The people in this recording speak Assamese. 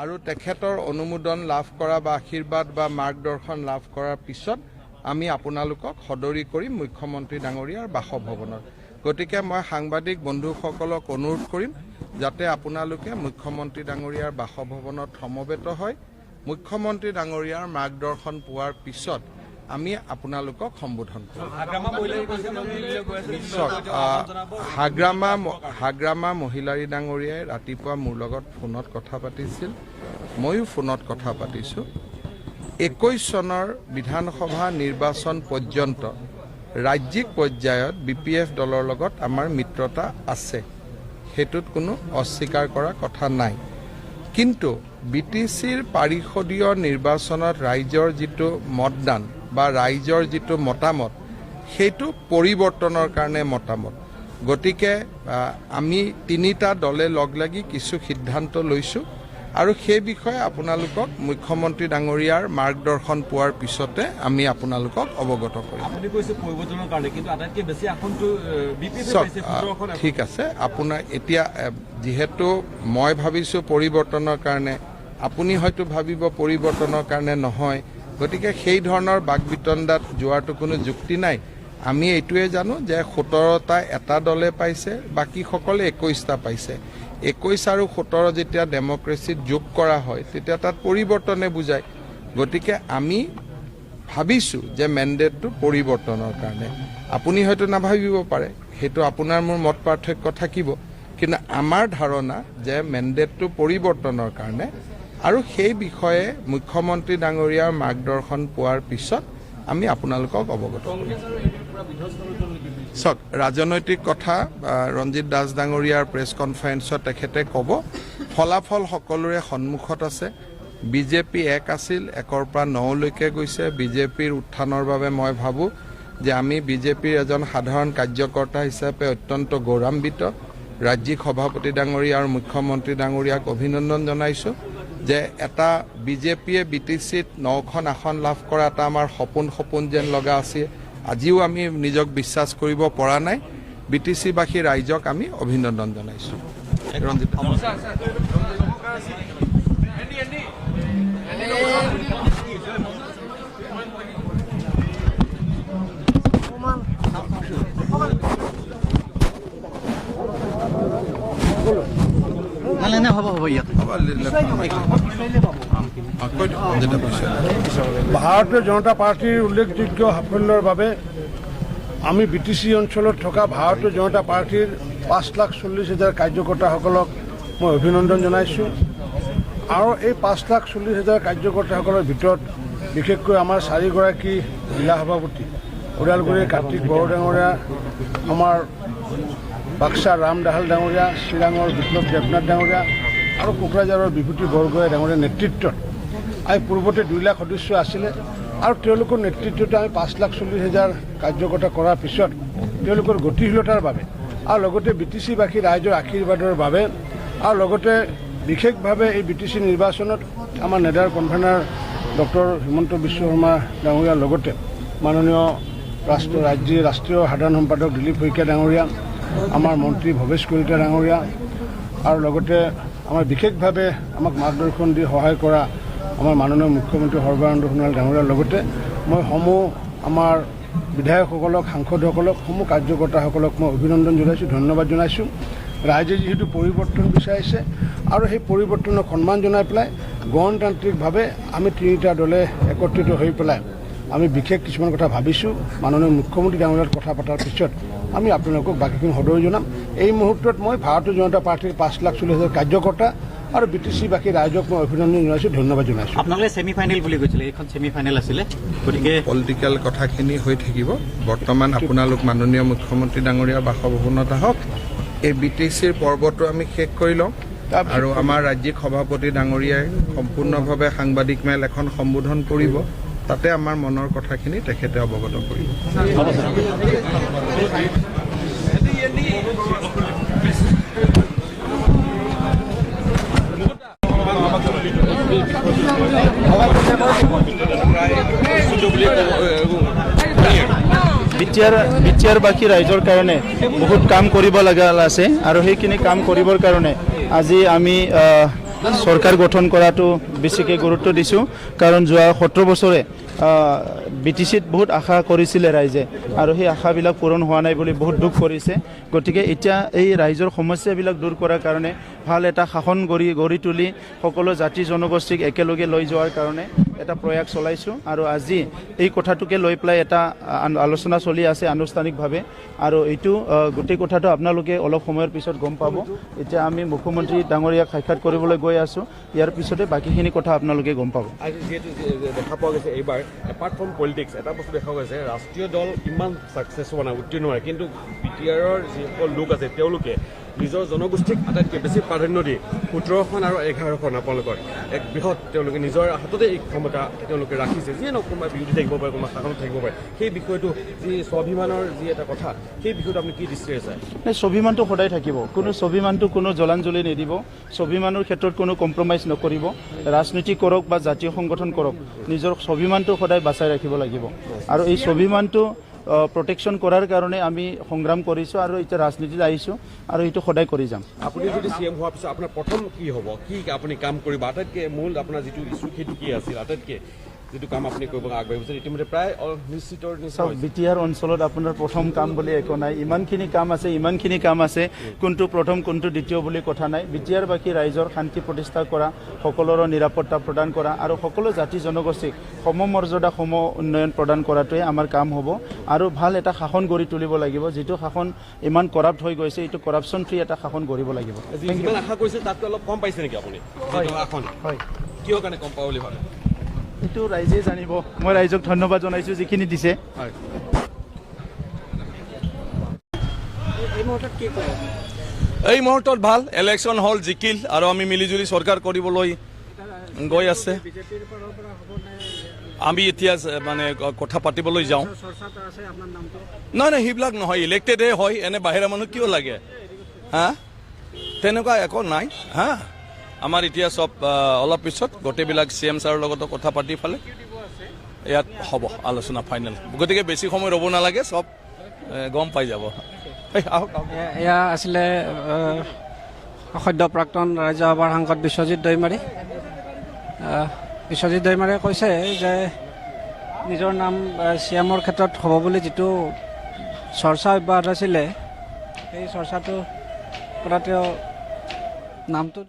আৰু তেখেতৰ অনুমোদন লাভ কৰা বা আশীৰ্বাদ বা মাৰ্গদৰ্শন লাভ কৰাৰ পিছত আমি আপোনালোকক সদৰি কৰিম মুখ্যমন্ত্ৰী ডাঙৰীয়াৰ বাসভৱনত। গতিকে মই সাংবাদিক বন্ধুসকলক অনুৰোধ কৰিম যাতে আপোনালোকে মুখ্যমন্ত্ৰী ডাঙৰীয়াৰ বাসভৱনত সমবেত হয়। মুখ্যমন্ত্ৰী ডাঙৰীয়াৰ মাৰ্গদৰ্শন পোৱাৰ পিছত আমি আপোনালোকক সম্বোধন কৰিম। হাগ্ৰামা মহিলাৰী ডাঙৰীয়াই ৰাতিপুৱা মোৰ লগত ফোনত কথা পাতিছিল, ময়ো ফোনত কথা পাতিছোঁ। 21 চনৰ বিধানসভা নিৰ্বাচন পৰ্যন্ত ৰাজ্যিক পৰ্যায়ত BPF দলৰ লগত আমাৰ মিত্ৰতা আছে, সেইটোত কোনো অস্বীকাৰ কৰা কথা নাই। কিন্তু BTCৰ পাৰিষদীয় নিৰ্বাচনত ৰাইজৰ যিটো মতদান বা ৰাইজৰ যিটো মতামত সেইটো পৰিৱৰ্তনৰ কাৰণে মতামত। গতিকে আমি তিনিটা দলে লগ লাগি কিছু সিদ্ধান্ত লৈছোঁ আৰু সেই বিষয়ে আপোনালোকক মুখ্যমন্ত্ৰী ডাঙৰীয়াৰ মাৰ্গদৰ্শন পোৱাৰ পিছতে আমি আপোনালোকক অৱগত কৰিম। ঠিক আছে, আপোনাৰ এতিয়া যিহেতু মই ভাবিছোঁ পৰিৱৰ্তনৰ কাৰণে, আপুনি হয়তো ভাবিব পৰিৱৰ্তনৰ কাৰণে নহয়, গতিকে সেই ধৰণৰ বাক বিতণ্ডাত যোৱাটো কোনো যুক্তি নাই। আমি এইটোৱে জানো যে 17টা এটা দলে পাইছে, বাকীসকলে 21টা পাইছে। 21 আৰু 17 যেতিয়া ডেমক্ৰেচিত যোগ কৰা হয় তেতিয়া তাত পৰিৱৰ্তনে বুজায়। গতিকে আমি ভাবিছোঁ যে মেণ্ডেটটো পৰিৱৰ্তনৰ কাৰণে। আপুনি হয়তো নাভাবিব পাৰে, সেইটো আপোনাৰ মোৰ মত পাৰ্থক্য থাকিব, কিন্তু আমাৰ ধাৰণা যে মেণ্ডেটটো পৰিৱৰ্তনৰ কাৰণে আৰু সেই বিষয়ে মুখ্যমন্ত্ৰী ডাঙৰীয়াৰ মাৰ্গদৰ্শন পোৱাৰ পিছত আমি আপোনালোকক অৱগত কৰিম। চাওক, ৰাজনৈতিক কথা ৰঞ্জিত দাস ডাঙৰীয়াৰ প্ৰেছ কনফাৰেন্সত তেখেতে ক'ব। ফলাফল সকলোৰে সন্মুখত আছে। বিজেপি 1 আছিল, 1ৰ পৰা 9লৈকে গৈছে। বিজেপিৰ উত্থানৰ বাবে মই ভাবোঁ যে আমি বিজেপিৰ এজন সাধাৰণ কাৰ্যকৰ্তা হিচাপে অত্যন্ত গৌৰৱান্বিত। ৰাজ্যিক সভাপতি ডাঙৰীয়া আৰু মুখ্যমন্ত্ৰী ডাঙৰীয়াক অভিনন্দন জনাইছোঁ যে এটা বিজেপিয়ে BTCত 9খন আসন লাভ কৰা এটা আমাৰ সপোন যেন লগা আছে। আজিও আমি নিজক বিশ্বাস কৰিব পৰা নাই। BTCবাসী ৰাইজক আমি অভিনন্দন জনাইছোঁ। ৰঞ্জিত ভাৰতীয় জনতা পাৰ্টিৰ উল্লেখযোগ্য সাফল্যৰ বাবে আমি BTC অঞ্চলত থকা ভাৰতীয় জনতা পাৰ্টিৰ 5,40,000 কাৰ্যকৰ্তাসকলক মই অভিনন্দন জনাইছোঁ। আৰু এই 5,40,000 কাৰ্যকৰ্তাসকলৰ ভিতৰত বিশেষকৈ আমাৰ 4গৰাকী জিলা সভাপতি, ওদালগুৰিৰ কাৰ্তিক বড়ো ডাঙৰীয়া, আমাৰ বাক্সাৰ ৰাম দাহাল ডাঙৰীয়া, চিৰাঙৰ বিপ্লৱ দেৱনাথ ডাঙৰীয়া আৰু কোকৰাঝাৰৰ বিভূতি বৰগোহাঁই ডাঙৰীয়াৰ নেতৃত্বত আমি পূৰ্বতে 2 লাখ সদস্য আছিলে আৰু তেওঁলোকৰ নেতৃত্বতে আমি 5,40,000 কাৰ্যকৰ্তা কৰাৰ পিছত তেওঁলোকৰ গতিশীলতাৰ বাবে আৰু লগতে BTCবাসী ৰাইজৰ আশীৰ্বাদৰ বাবে আৰু লগতে বিশেষভাৱে এই BTC নিৰ্বাচনত আমাৰ নেডাৰ কনভেনাৰ ডক্টৰ হিমন্ত বিশ্ব শৰ্মা ডাঙৰীয়াৰ লগতে মাননীয় ৰাষ্ট্ৰীয় সাধাৰণ সম্পাদক দিলীপ শইকীয়া ডাঙৰীয়া, আমাৰ মন্ত্ৰী ভৱেশ কলিতা ডাঙৰীয়া আৰু লগতে আমাৰ বিশেষভাৱে আমাক মাৰ্গদৰ্শন দি সহায় কৰা আমাৰ মাননীয় মুখ্যমন্ত্ৰী সৰ্বানন্দ সোণোৱাল ডাঙৰীয়াৰ লগতে মই সমূহ আমাৰ বিধায়কসকলক, সাংসদসকলক, সমূহ কাৰ্যকৰ্তাসকলক মই অভিনন্দন জনাইছোঁ, ধন্যবাদ জনাইছোঁ। ৰাইজে যিহেতু পৰিৱৰ্তন বিচাৰিছে আৰু সেই পৰিৱৰ্তনক সন্মান জনাই পেলাই গণতান্ত্ৰিকভাৱে আমি 3টা দলে একত্ৰিত হৈ পেলাই আমি বিশেষ কিছুমান কথা ভাবিছোঁ। মাননীয় মুখ্যমন্ত্ৰী ডাঙৰীয়াৰ কথা পতাৰ পিছত আমি আপোনালোকক বাকীখিনি সদৰি জনাম। এই মুহূৰ্তত মই ভাৰতীয় জনতা পাৰ্টিৰ 5,40,000 কাৰ্যকৰ্তা আৰু BTCবাসী ৰাইজক মই অভিনন্দন জনাইছোঁ, ধন্যবাদ জনাইছোঁ। আপোনালোকে ছেমিফাইনেল বুলি কৈছিলে, এইখন ছেমিফাইনেল আছিলে, গতিকে পলিটিকেল কথাখিনি হৈ থাকিব। বৰ্তমান আপোনালোক মাননীয় মুখ্যমন্ত্ৰী ডাঙৰীয়াৰ বাসভৱনত আহক। এই BTCৰ পৰ্বটো আমি শেষ কৰি লওঁ আৰু আমাৰ ৰাজ্যিক সভাপতি ডাঙৰীয়াই সম্পূৰ্ণভাৱে সাংবাদিক মেল এখন সম্বোধন কৰিব। তাতে আমাৰ মনৰ কথাখিনি তেখেতে অৱগত কৰিব। বিটিয়াৰবাসী ৰাইজৰ কাৰণে বহুত কাম কৰিব লগা আছে আৰু সেইখিনি কাম কৰিবৰ কাৰণে আজি আমি চৰকাৰ গঠন কৰাটো বেছিকৈ গুৰুত্ব দিছোঁ কাৰণ যোৱা 17 বছৰে BTCত বহুত আশা কৰিছিলে ৰাইজে আৰু সেই আশাবিলাক পূৰণ হোৱা নাই বুলি বহুত দুখ কৰিছে গতিকে এতিয়া এই ৰাইজৰ সমস্যাবিলাক দূৰ কৰাৰ কাৰণে ভাল এটা শাসন গঢ়ি তুলি সকলো জাতি জনগোষ্ঠীক একেলগে লৈ যোৱাৰ কাৰণে এটা প্ৰয়াস চলাইছোঁ আৰু আজি এই কথাটোকে লৈ পেলাই এটা আলোচনা চলি আছে আনুষ্ঠানিকভাৱে আৰু এইটো গোটেই কথাটো আপোনালোকে অলপ সময়ৰ পিছত গম পাব এতিয়া আমি মুখ্যমন্ত্ৰী ডাঙৰীয়াক সাক্ষাৎ কৰিবলৈ গৈ আছোঁ ইয়াৰ পিছতে বাকীখিনি কথা আপোনালোকে গম পাব আজি যেহেতু দেখা পোৱা গৈছে এইবাৰ এপাৰ্ট ফ্ৰম পলিটিক্স এটা বস্তু দেখা গৈছে ৰাষ্ট্ৰীয় দল ইমান ছাকচেছ হোৱা নাই উত্তীৰ্ণ হয় কিন্তু BTRৰ যিসকল লোক আছে তেওঁলোকে নিজৰ জনগোষ্ঠীক আটাইতকৈ বেছি প্ৰাধান্য দি 17খন আৰু 11খন আপোনালোকৰ এক বৃহৎ তেওঁলোকে নিজৰ হাততে এই ক্ষমতা তেওঁলোকে ৰাখিছে যিয়ে নক কোনোবা বিৰোধী থাকিব পাৰে কোনোবা শাসনত থাকিব পাৰে সেই বিষয়টো যি স্বাভিমানৰ যি এটা কথা সেই বিষয়টো আপুনি কি দৃষ্টিৰে চায় স্বাভিমানটো সদায় থাকিব কোনো স্বাভিমানটো কোনো জলাঞ্জলি নিদিব স্বাভিমানৰ ক্ষেত্ৰত কোনো কম্প্ৰমাইজ নকৰিব ৰাজনীতি কৰক বা জাতীয় সংগঠন কৰক নিজৰ স্বাভিমানটো সদায় বাচাই ৰাখিব লাগিব আৰু এই স্বাভিমানটো প্ৰটেকশ্যন কৰাৰ কাৰণে আমি সংগ্ৰাম কৰিছোঁ আৰু এতিয়া ৰাজনীতিত আহিছোঁ আৰু এইটো সদায় কৰি যাম আপুনি যদি CM হোৱাৰ পিছত আপোনাৰ প্ৰথম কি হ'ব কি আপুনি কাম কৰিব আটাইতকৈ মূল আপোনাৰ যিটো ইছ্যু সেইটো কি আছিল আটাইতকৈ যিটো কাম আপুনি কৰিব আগবাঢ়িছে ইতিমধ্যে প্ৰায় নিশ্চিত BTR অঞ্চলত আপোনাৰ প্ৰথম কাম বুলি একো নাই ইমানখিনি কাম আছে কোনটো প্ৰথম কোনটো দ্বিতীয় বুলি কথা নাই BTR বাকী ৰাইজৰ শান্তি প্ৰতিষ্ঠা কৰা সকলোৰে নিৰাপত্তা প্ৰদান কৰা আৰু সকলো জাতি জনগোষ্ঠীক সমমৰ্যাদা সম উন্নয়ন প্ৰদান কৰাটোৱে আমাৰ কাম হ'ব আৰু ভাল এটা শাসন গঢ়ি তুলিব লাগিব যিটো শাসন ইমান কৰাপ্ট হৈ গৈছে এইটো কৰাপশ্যন ফ্ৰী এটা শাসন গঢ়িব লাগিব যিমান আশা কৰিছে তাতকৈ অলপ কম পাইছে নেকি আপুনি হয় কিহৰ কাৰণে কম পাব বুলি ভাবে এইটো ৰাইজে জানিব মই ৰাইজক ধন্যবাদ জনাইছোঁ যিখিনি দিছে এই মুহূৰ্তত ভাল ইলেকশ্যন হ'ল জিকিল আৰু আমি মিলিজুলি চৰকাৰ কৰিবলৈ গৈ আছে আমি এতিয়া মানে কথা পাতিবলৈ যাওঁ নহয় সেইবিলাক নহয় ইলেক্টেডে হয় এনে বাহিৰা মানুহ কিয় লাগে হা তেনেকুৱা একো নাই হা আমাৰ এতিয়া চব অলপ পিছত গোটেইবিলাক CM ছাৰৰ লগত কথা পাতি ফালে ইয়াত হ'ব আলোচনা ফাইনেল গতিকে বেছি সময় ৰ'ব নালাগে চব গম পাই যাব এয়া আছিলে সদ্য প্ৰাক্তন ৰাজ্যসভাৰ সাংসদ বিশ্বজিৎ দৈমাৰীয়ে কৈছে যে নিজৰ নাম CMৰ ক্ষেত্ৰত হ'ব বুলি যিটো চৰ্চা অব্যাহত আছিলে সেই চৰ্চাটো কৰা তেওঁ নামটো